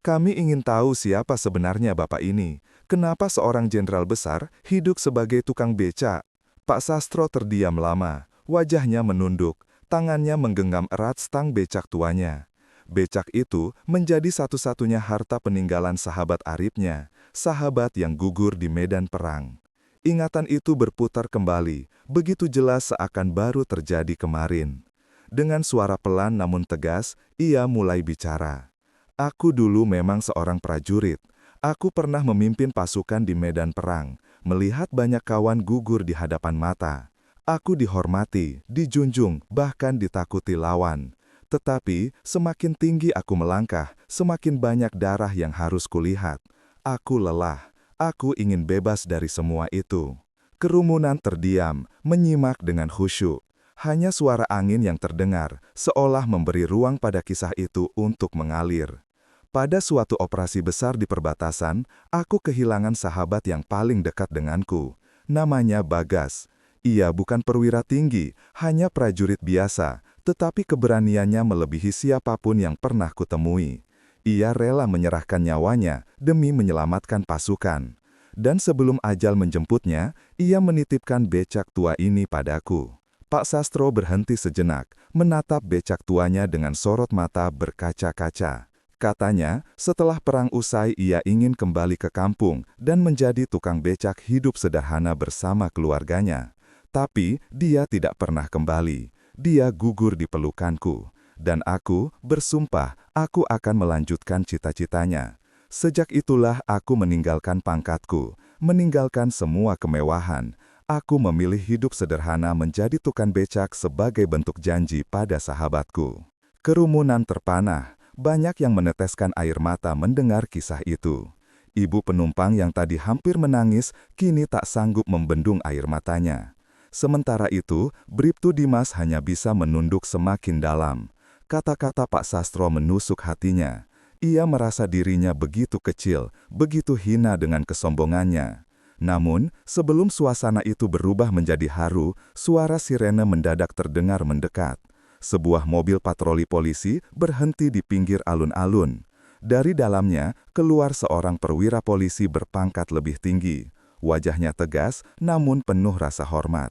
Kami ingin tahu siapa sebenarnya Bapak ini. Kenapa seorang jenderal besar hidup sebagai tukang beca?" Pak Sastro terdiam lama, wajahnya menunduk, tangannya menggenggam erat stang becak tuanya. Becak itu menjadi satu-satunya harta peninggalan sahabat aripnya, sahabat yang gugur di medan perang. Ingatan itu berputar kembali, begitu jelas seakan baru terjadi kemarin. Dengan suara pelan namun tegas, ia mulai bicara. "Aku dulu memang seorang prajurit. Aku pernah memimpin pasukan di medan perang, melihat banyak kawan gugur di hadapan mata. Aku dihormati, dijunjung, bahkan ditakuti lawan. Tetapi, semakin tinggi aku melangkah, semakin banyak darah yang harus kulihat. Aku lelah, aku ingin bebas dari semua itu." Kerumunan terdiam, menyimak dengan khusyuk. Hanya suara angin yang terdengar, seolah memberi ruang pada kisah itu untuk mengalir. "Pada suatu operasi besar di perbatasan, aku kehilangan sahabat yang paling dekat denganku. Namanya Bagas. Ia bukan perwira tinggi, hanya prajurit biasa, tetapi keberaniannya melebihi siapapun yang pernah kutemui. Ia rela menyerahkan nyawanya demi menyelamatkan pasukan. Dan sebelum ajal menjemputnya, ia menitipkan becak tua ini padaku." Pak Sastro berhenti sejenak, menatap becak tuanya dengan sorot mata berkaca-kaca. Katanya, setelah perang usai ia ingin kembali ke kampung dan menjadi tukang becak hidup sederhana bersama keluarganya. Tapi, dia tidak pernah kembali. Dia gugur di pelukanku. Dan aku bersumpah, aku akan melanjutkan cita-citanya. Sejak itulah aku meninggalkan pangkatku, meninggalkan semua kemewahan. Aku memilih hidup sederhana menjadi tukang becak sebagai bentuk janji pada sahabatku. Kerumunan terpanah, banyak yang meneteskan air mata mendengar kisah itu. Ibu penumpang yang tadi hampir menangis, kini tak sanggup membendung air matanya. Sementara itu, Bribtu Dimas hanya bisa menunduk semakin dalam. Kata-kata Pak Sastro menusuk hatinya. Ia merasa dirinya begitu kecil, begitu hina dengan kesombongannya. Namun, sebelum suasana itu berubah menjadi haru, suara sirene mendadak terdengar mendekat. Sebuah mobil patroli polisi berhenti di pinggir alun-alun. Dari dalamnya, keluar seorang perwira polisi berpangkat lebih tinggi. Wajahnya tegas, namun penuh rasa hormat.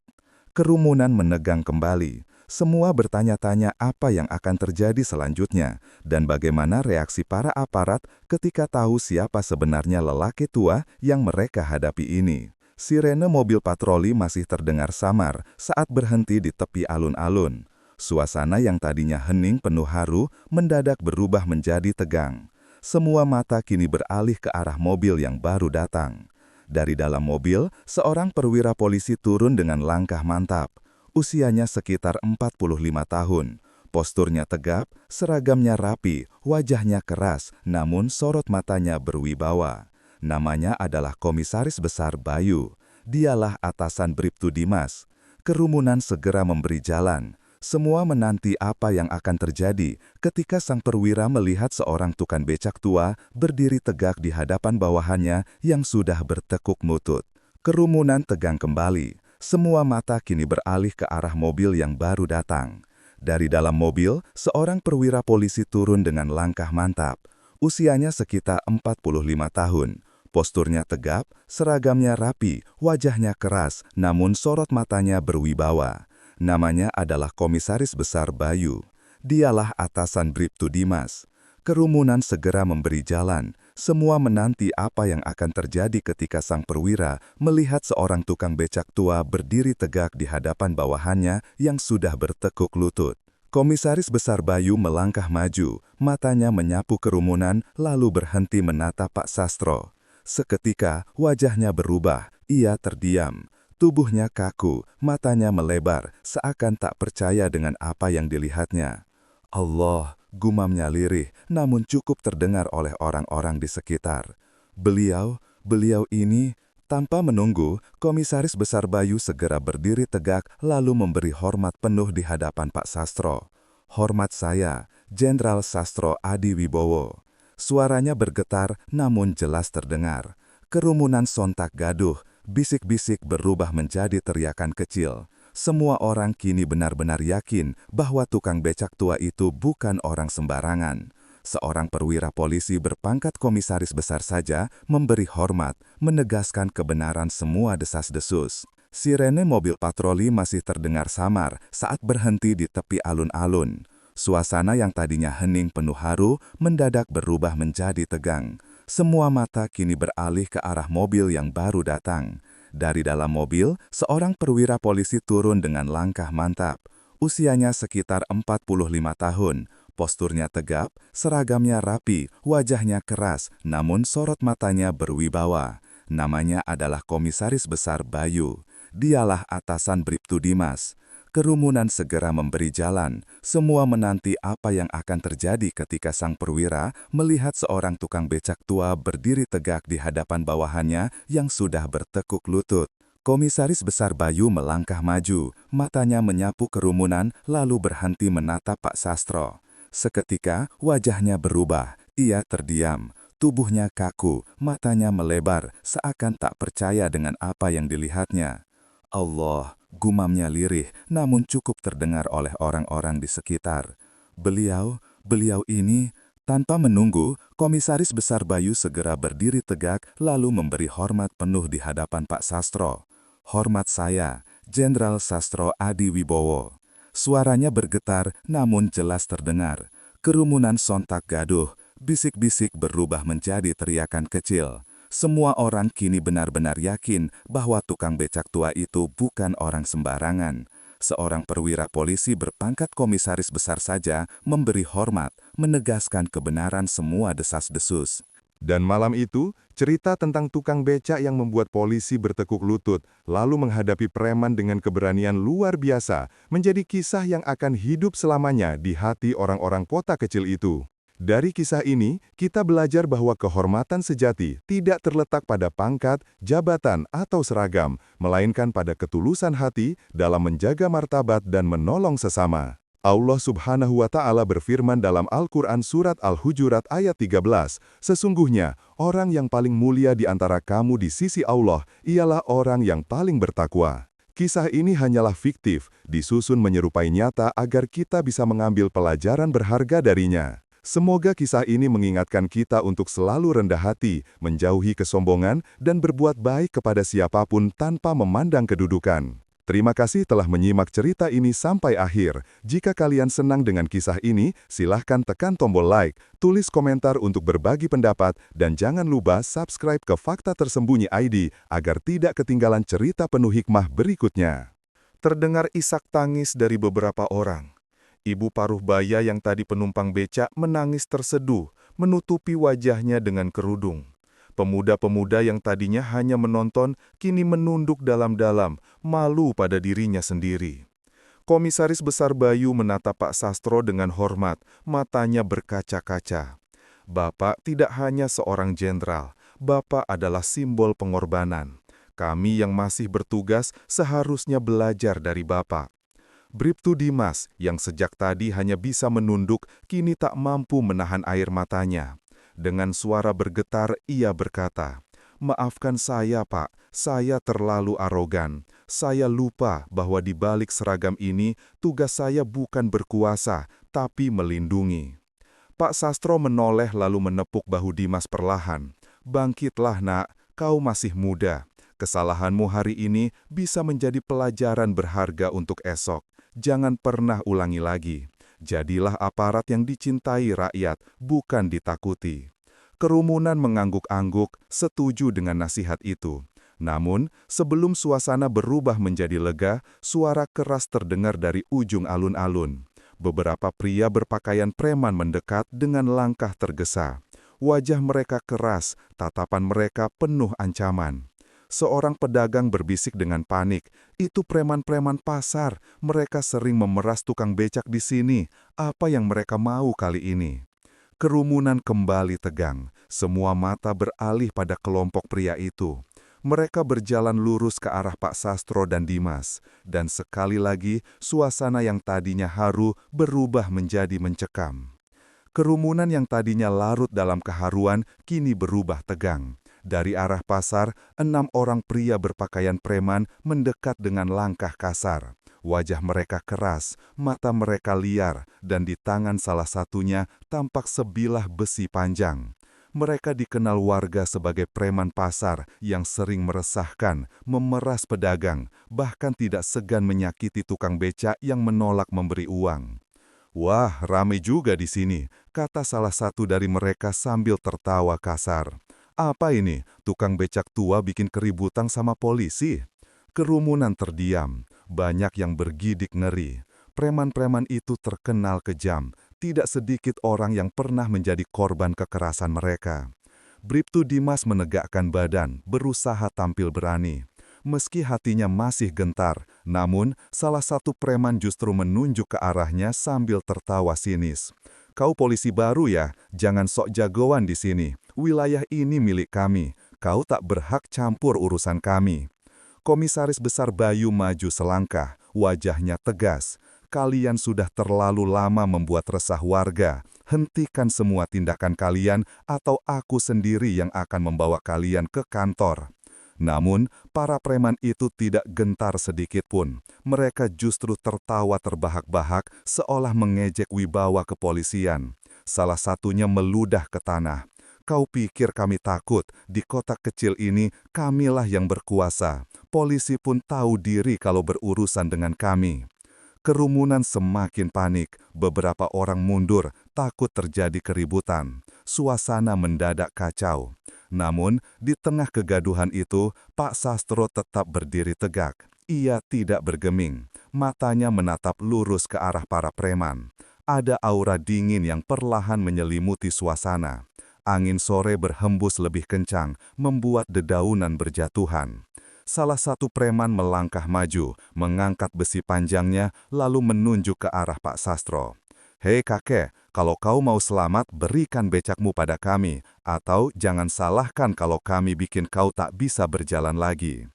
Kerumunan menegang kembali. Semua bertanya-tanya apa yang akan terjadi selanjutnya dan bagaimana reaksi para aparat ketika tahu siapa sebenarnya lelaki tua yang mereka hadapi ini. Sirene mobil patroli masih terdengar samar saat berhenti di tepi alun-alun. Suasana yang tadinya hening penuh haru mendadak berubah menjadi tegang. Semua mata kini beralih ke arah mobil yang baru datang. Dari dalam mobil, seorang perwira polisi turun dengan langkah mantap. Usianya sekitar 45 tahun. Posturnya tegap, seragamnya rapi, wajahnya keras, namun sorot matanya berwibawa. Namanya adalah Komisaris Besar Bayu. Dialah atasan Bribtu Dimas. Kerumunan segera memberi jalan. Semua menanti apa yang akan terjadi ketika sang perwira melihat seorang tukang becak tua berdiri tegak di hadapan bawahannya yang sudah bertekuk lutut. Kerumunan tegang kembali. Semua mata kini beralih ke arah mobil yang baru datang. Dari dalam mobil, seorang perwira polisi turun dengan langkah mantap. Usianya sekitar 45 tahun. Posturnya tegap, seragamnya rapi, wajahnya keras, namun sorot matanya berwibawa. Namanya adalah Komisaris Besar Bayu. Dialah atasan Bribtu Dimas. Kerumunan segera memberi jalan. Semua menanti apa yang akan terjadi ketika sang perwira melihat seorang tukang becak tua berdiri tegak di hadapan bawahannya yang sudah bertekuk lutut. Komisaris Besar Bayu melangkah maju, matanya menyapu kerumunan lalu berhenti menatap Pak Sastro. Seketika wajahnya berubah, ia terdiam. Tubuhnya kaku, matanya melebar, seakan tak percaya dengan apa yang dilihatnya. Allah, gumamnya lirih, namun cukup terdengar oleh orang-orang di sekitar. Beliau ini, tanpa menunggu, Komisaris Besar Bayu segera berdiri tegak lalu memberi hormat penuh di hadapan Pak Sastro. Hormat saya, Jenderal Sastro Adi Wibowo. Suaranya bergetar namun jelas terdengar. Kerumunan sontak gaduh, bisik-bisik berubah menjadi teriakan kecil. Semua orang kini benar-benar yakin bahwa tukang becak tua itu bukan orang sembarangan. Seorang perwira polisi berpangkat komisaris besar saja memberi hormat, menegaskan kebenaran semua desas-desus. Sirene mobil patroli masih terdengar samar saat berhenti di tepi alun-alun. Suasana yang tadinya hening penuh haru mendadak berubah menjadi tegang. Semua mata kini beralih ke arah mobil yang baru datang. Dari dalam mobil, seorang perwira polisi turun dengan langkah mantap. Usianya sekitar 45 tahun, posturnya tegap, seragamnya rapi, wajahnya keras, namun sorot matanya berwibawa. Namanya adalah Komisaris Besar Bayu. Dialah atasan Bribtu Dimas. Kerumunan segera memberi jalan. Semua menanti apa yang akan terjadi ketika sang perwira melihat seorang tukang becak tua berdiri tegak di hadapan bawahannya yang sudah bertekuk lutut. Komisaris Besar Bayu melangkah maju, matanya menyapu kerumunan lalu berhenti menatap Pak Sastro. Seketika wajahnya berubah, ia terdiam. Tubuhnya kaku, matanya melebar, seakan tak percaya dengan apa yang dilihatnya. Allah, gumamnya lirih, namun cukup terdengar oleh orang-orang di sekitar. Beliau ini, tanpa menunggu, Komisaris Besar Bayu segera berdiri tegak lalu memberi hormat penuh di hadapan Pak Sastro. Hormat saya, Jenderal Sastro Adi Wibowo. Suaranya bergetar namun jelas terdengar. Kerumunan sontak gaduh, bisik-bisik berubah menjadi teriakan kecil. Semua orang kini benar-benar yakin bahwa tukang becak tua itu bukan orang sembarangan. Seorang perwira polisi berpangkat komisaris besar saja memberi hormat, menegaskan kebenaran semua desas-desus. Dan malam itu, cerita tentang tukang becak yang membuat polisi bertekuk lutut, lalu menghadapi preman dengan keberanian luar biasa, menjadi kisah yang akan hidup selamanya di hati orang-orang kota kecil itu. Dari kisah ini, kita belajar bahwa kehormatan sejati tidak terletak pada pangkat, jabatan, atau seragam, melainkan pada ketulusan hati dalam menjaga martabat dan menolong sesama. Allah Subhanahu wa Ta'ala berfirman dalam Al-Quran Surat Al-Hujurat ayat 13, "Sesungguhnya, orang yang paling mulia di antara kamu di sisi Allah ialah orang yang paling bertakwa." Kisah ini hanyalah fiktif, disusun menyerupai nyata agar kita bisa mengambil pelajaran berharga darinya. Semoga kisah ini mengingatkan kita untuk selalu rendah hati, menjauhi kesombongan, dan berbuat baik kepada siapapun tanpa memandang kedudukan. Terima kasih telah menyimak cerita ini sampai akhir. Jika kalian senang dengan kisah ini, silahkan tekan tombol like, tulis komentar untuk berbagi pendapat, dan jangan lupa subscribe ke Fakta Tersembunyi ID agar tidak ketinggalan cerita penuh hikmah berikutnya. Terdengar isak tangis dari beberapa orang. Ibu paruh baya yang tadi penumpang becak menangis terseduh, menutupi wajahnya dengan kerudung. Pemuda-pemuda yang tadinya hanya menonton, kini menunduk dalam-dalam, malu pada dirinya sendiri. Komisaris Besar Bayu menatap Pak Sastro dengan hormat, matanya berkaca-kaca. Bapak tidak hanya seorang jenderal, Bapak adalah simbol pengorbanan. Kami yang masih bertugas seharusnya belajar dari Bapak. Bribtu Dimas, yang sejak tadi hanya bisa menunduk, kini tak mampu menahan air matanya. Dengan suara bergetar, ia berkata, "Maafkan saya, Pak. Saya terlalu arogan. Saya lupa bahwa di balik seragam ini, tugas saya bukan berkuasa, tapi melindungi." Pak Sastro menoleh lalu menepuk bahu Dimas perlahan. "Bangkitlah, nak. Kau masih muda. Kesalahanmu hari ini bisa menjadi pelajaran berharga untuk esok. Jangan pernah ulangi lagi. Jadilah aparat yang dicintai rakyat, bukan ditakuti." Kerumunan mengangguk-angguk, setuju dengan nasihat itu. Namun, sebelum suasana berubah menjadi lega, suara keras terdengar dari ujung alun-alun. Beberapa pria berpakaian preman mendekat dengan langkah tergesa. Wajah mereka keras, tatapan mereka penuh ancaman. Seorang pedagang berbisik dengan panik, "Itu preman-preman pasar, mereka sering memeras tukang becak di sini. Apa yang mereka mau kali ini?" Kerumunan kembali tegang, semua mata beralih pada kelompok pria itu. Mereka berjalan lurus ke arah Pak Sastro dan Dimas, dan sekali lagi suasana yang tadinya haru berubah menjadi mencekam. Kerumunan yang tadinya larut dalam keharuan kini berubah tegang. Dari arah pasar, 6 orang pria berpakaian preman mendekat dengan langkah kasar. Wajah mereka keras, mata mereka liar, dan di tangan salah satunya tampak sebilah besi panjang. Mereka dikenal warga sebagai preman pasar yang sering meresahkan, memeras pedagang, bahkan tidak segan menyakiti tukang becak yang menolak memberi uang. "Wah, ramai juga di sini," kata salah satu dari mereka sambil tertawa kasar. "Apa ini, tukang becak tua bikin keributan sama polisi?" Kerumunan terdiam, banyak yang bergidik ngeri. Preman-preman itu terkenal kejam, tidak sedikit orang yang pernah menjadi korban kekerasan mereka. Bribtu Dimas menegakkan badan, berusaha tampil berani. Meski hatinya masih gentar, namun salah satu preman justru menunjuk ke arahnya sambil tertawa sinis. "Kau polisi baru ya? Jangan sok jagoan di sini. Wilayah ini milik kami. Kau tak berhak campur urusan kami." Komisaris Besar Bayu maju selangkah, wajahnya tegas. "Kalian sudah terlalu lama membuat resah warga. Hentikan semua tindakan kalian atau aku sendiri yang akan membawa kalian ke kantor." Namun, para preman itu tidak gentar sedikit pun. Mereka justru tertawa terbahak-bahak seolah mengejek wibawa kepolisian. Salah satunya meludah ke tanah. "Kau pikir kami takut? Di kota kecil ini, kamilah yang berkuasa. Polisi pun tahu diri kalau berurusan dengan kami." Kerumunan semakin panik, beberapa orang mundur, takut terjadi keributan. Suasana mendadak kacau. Namun, di tengah kegaduhan itu, Pak Sastro tetap berdiri tegak. Ia tidak bergeming, matanya menatap lurus ke arah para preman. Ada aura dingin yang perlahan menyelimuti suasana. Angin sore berhembus lebih kencang, membuat dedaunan berjatuhan. Salah satu preman melangkah maju, mengangkat besi panjangnya, lalu menunjuk ke arah Pak Sastro. "Hei kakek, kalau kau mau selamat, berikan becakmu pada kami, atau jangan salahkan kalau kami bikin kau tak bisa berjalan lagi."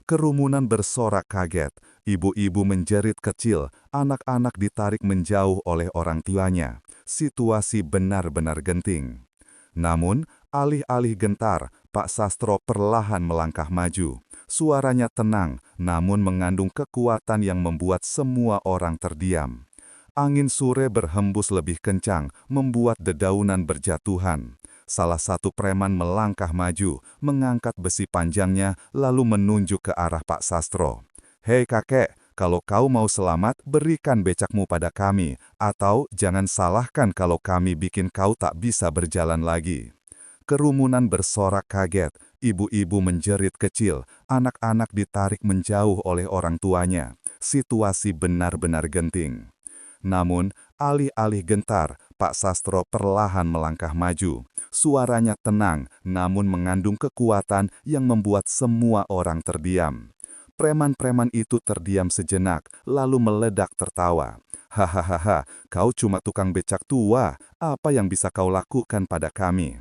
Kerumunan bersorak kaget, ibu-ibu menjerit kecil, anak-anak ditarik menjauh oleh orang tuanya. Situasi benar-benar genting. Namun, alih-alih gentar, Pak Sastro perlahan melangkah maju. Suaranya tenang, namun mengandung kekuatan yang membuat semua orang terdiam. Angin sore berhembus lebih kencang, membuat dedaunan berjatuhan. Salah satu preman melangkah maju, mengangkat besi panjangnya, lalu menunjuk ke arah Pak Sastro. "Hei kakek, kalau kau mau selamat, berikan becakmu pada kami, atau jangan salahkan kalau kami bikin kau tak bisa berjalan lagi." Kerumunan bersorak kaget, ibu-ibu menjerit kecil, anak-anak ditarik menjauh oleh orang tuanya. Situasi benar-benar genting. Namun, alih-alih gentar, Pak Sastro perlahan melangkah maju. Suaranya tenang, namun mengandung kekuatan yang membuat semua orang terdiam. Preman-preman itu terdiam sejenak, lalu meledak tertawa. "Hahaha, kau cuma tukang becak tua, apa yang bisa kau lakukan pada kami?"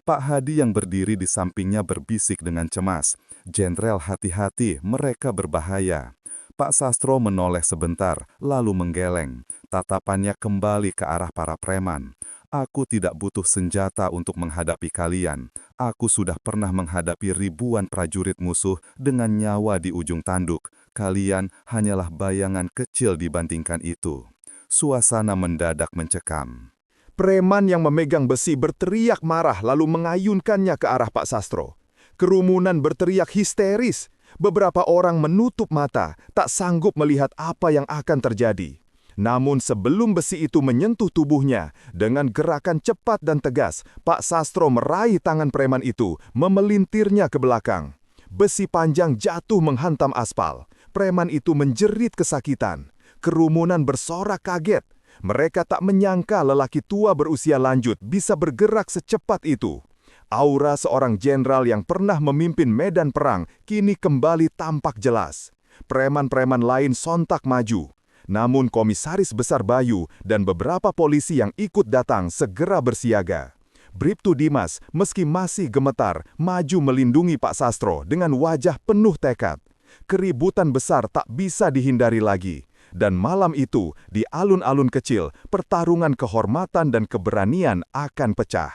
Pak Hadi yang berdiri di sampingnya berbisik dengan cemas, "Jenderal, hati-hati, mereka berbahaya." Pak Sastro menoleh sebentar, lalu menggeleng. Tatapannya kembali ke arah para preman. "Aku tidak butuh senjata untuk menghadapi kalian. Aku sudah pernah menghadapi ribuan prajurit musuh dengan nyawa di ujung tanduk. Kalian hanyalah bayangan kecil dibandingkan itu." Suasana mendadak mencekam. Preman yang memegang besi berteriak marah lalu mengayunkannya ke arah Pak Sastro. Kerumunan berteriak histeris. Beberapa orang menutup mata, tak sanggup melihat apa yang akan terjadi. Namun sebelum besi itu menyentuh tubuhnya, dengan gerakan cepat dan tegas, Pak Sastro meraih tangan preman itu, memelintirnya ke belakang. Besi panjang jatuh menghantam aspal. Preman itu menjerit kesakitan. Kerumunan bersorak kaget. Mereka tak menyangka lelaki tua berusia lanjut bisa bergerak secepat itu. Aura seorang jenderal yang pernah memimpin medan perang kini kembali tampak jelas. Preman-preman lain sontak maju. Namun Komisaris Besar Bayu dan beberapa polisi yang ikut datang segera bersiaga. Bribtu Dimas, meski masih gemetar, maju melindungi Pak Sastro dengan wajah penuh tekad. Keributan besar tak bisa dihindari lagi. Dan malam itu, di alun-alun kecil, pertarungan kehormatan dan keberanian akan pecah.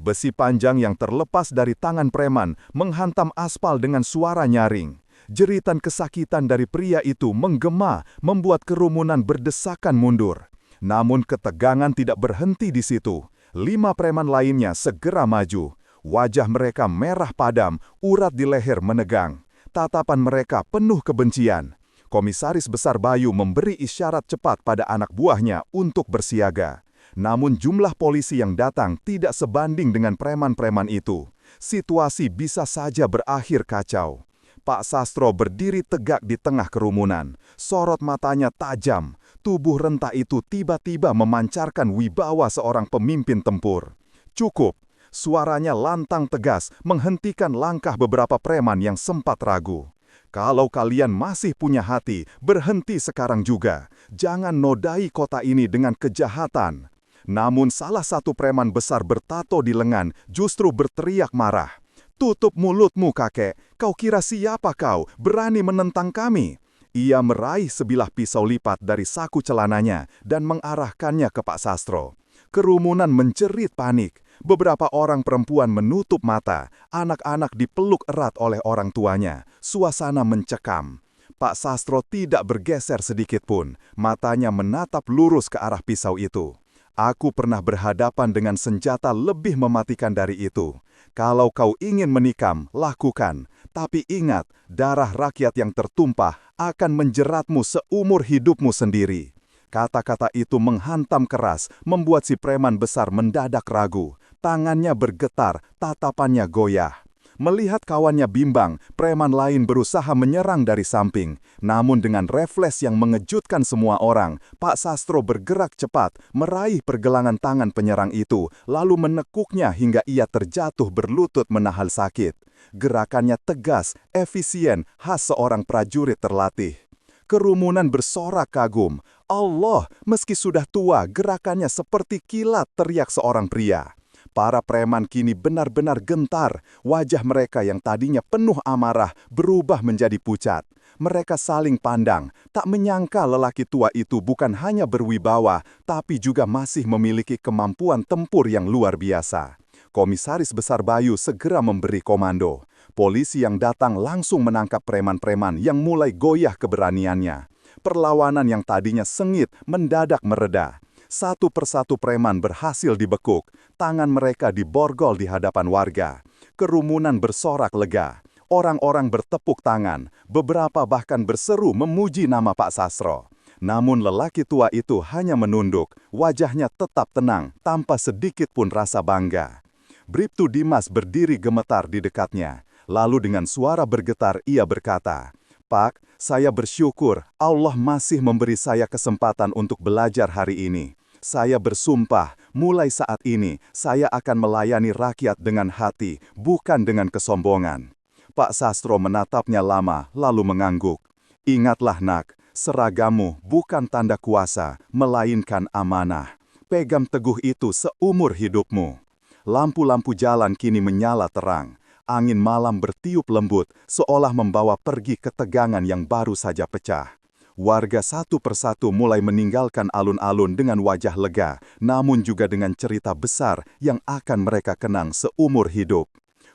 Besi panjang yang terlepas dari tangan preman menghantam aspal dengan suara nyaring. Jeritan kesakitan dari pria itu menggema, membuat kerumunan berdesakan mundur. Namun ketegangan tidak berhenti di situ. 5 preman lainnya segera maju. Wajah mereka merah padam, urat di leher menegang. Tatapan mereka penuh kebencian. Komisaris Besar Bayu memberi isyarat cepat pada anak buahnya untuk bersiaga. Namun jumlah polisi yang datang tidak sebanding dengan preman-preman itu. Situasi bisa saja berakhir kacau. Pak Sastro berdiri tegak di tengah kerumunan. Sorot matanya tajam. Tubuh renta itu tiba-tiba memancarkan wibawa seorang pemimpin tempur. "Cukup!" Suaranya lantang tegas menghentikan langkah beberapa preman yang sempat ragu. "Kalau kalian masih punya hati, berhenti sekarang juga. Jangan nodai kota ini dengan kejahatan." Namun salah satu preman besar bertato di lengan justru berteriak marah. "Tutup mulutmu, kakek. Kau kira siapa kau? Berani menentang kami?" Ia meraih sebilah pisau lipat dari saku celananya dan mengarahkannya ke Pak Sastro. Kerumunan menjerit panik. Beberapa orang perempuan menutup mata, anak-anak dipeluk erat oleh orang tuanya. Suasana mencekam. Pak Sastro tidak bergeser sedikit pun, matanya menatap lurus ke arah pisau itu. "Aku pernah berhadapan dengan senjata lebih mematikan dari itu. Kalau kau ingin menikam, lakukan. Tapi ingat, darah rakyat yang tertumpah akan menjeratmu seumur hidupmu sendiri." Kata-kata itu menghantam keras, membuat si preman besar mendadak ragu. Tangannya bergetar, tatapannya goyah. Melihat kawannya bimbang, preman lain berusaha menyerang dari samping. Namun dengan refleks yang mengejutkan semua orang, Pak Sastro bergerak cepat, meraih pergelangan tangan penyerang itu, lalu menekuknya hingga ia terjatuh berlutut menahan sakit. Gerakannya tegas, efisien, khas seorang prajurit terlatih. Kerumunan bersorak kagum. "Allah, meski sudah tua, gerakannya seperti kilat," teriak seorang pria. Para preman kini benar-benar gentar. Wajah mereka yang tadinya penuh amarah berubah menjadi pucat. Mereka saling pandang, tak menyangka lelaki tua itu bukan hanya berwibawa, tapi juga masih memiliki kemampuan tempur yang luar biasa. Komisaris Besar Bayu segera memberi komando. Polisi yang datang langsung menangkap preman-preman yang mulai goyah keberaniannya. Perlawanan yang tadinya sengit mendadak mereda. Satu persatu preman berhasil dibekuk, tangan mereka diborgol di hadapan warga. Kerumunan bersorak lega. Orang-orang bertepuk tangan, beberapa bahkan berseru memuji nama Pak Sastro. Namun lelaki tua itu hanya menunduk, wajahnya tetap tenang, tanpa sedikit pun rasa bangga. Bribtu Dimas berdiri gemetar di dekatnya. Lalu dengan suara bergetar ia berkata, "Pak, saya bersyukur Allah masih memberi saya kesempatan untuk belajar hari ini. Saya bersumpah, mulai saat ini, saya akan melayani rakyat dengan hati, bukan dengan kesombongan." Pak Sastro menatapnya lama, lalu mengangguk. "Ingatlah nak, seragamu bukan tanda kuasa, melainkan amanah. Pegang teguh itu seumur hidupmu." Lampu-lampu jalan kini menyala terang. Angin malam bertiup lembut, seolah membawa pergi ketegangan yang baru saja pecah. Warga satu persatu mulai meninggalkan alun-alun dengan wajah lega, namun juga dengan cerita besar yang akan mereka kenang seumur hidup.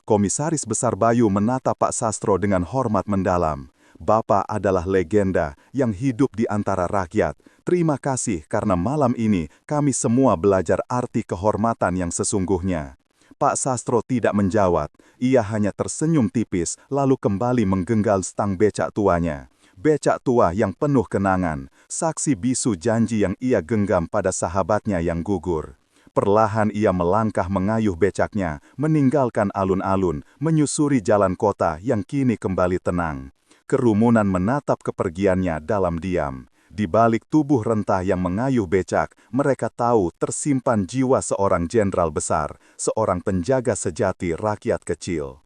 Komisaris Besar Bayu menatap Pak Sastro dengan hormat mendalam. "Bapak adalah legenda yang hidup di antara rakyat. Terima kasih karena malam ini kami semua belajar arti kehormatan yang sesungguhnya." Pak Sastro tidak menjawab, ia hanya tersenyum tipis lalu kembali menggenggal stang becak tuanya. Becak tua yang penuh kenangan, saksi bisu janji yang ia genggam pada sahabatnya yang gugur. Perlahan ia melangkah mengayuh becaknya, meninggalkan alun-alun, menyusuri jalan kota yang kini kembali tenang. Kerumunan menatap kepergiannya dalam diam. Di balik tubuh rentah yang mengayuh becak, mereka tahu tersimpan jiwa seorang jenderal besar, seorang penjaga sejati rakyat kecil.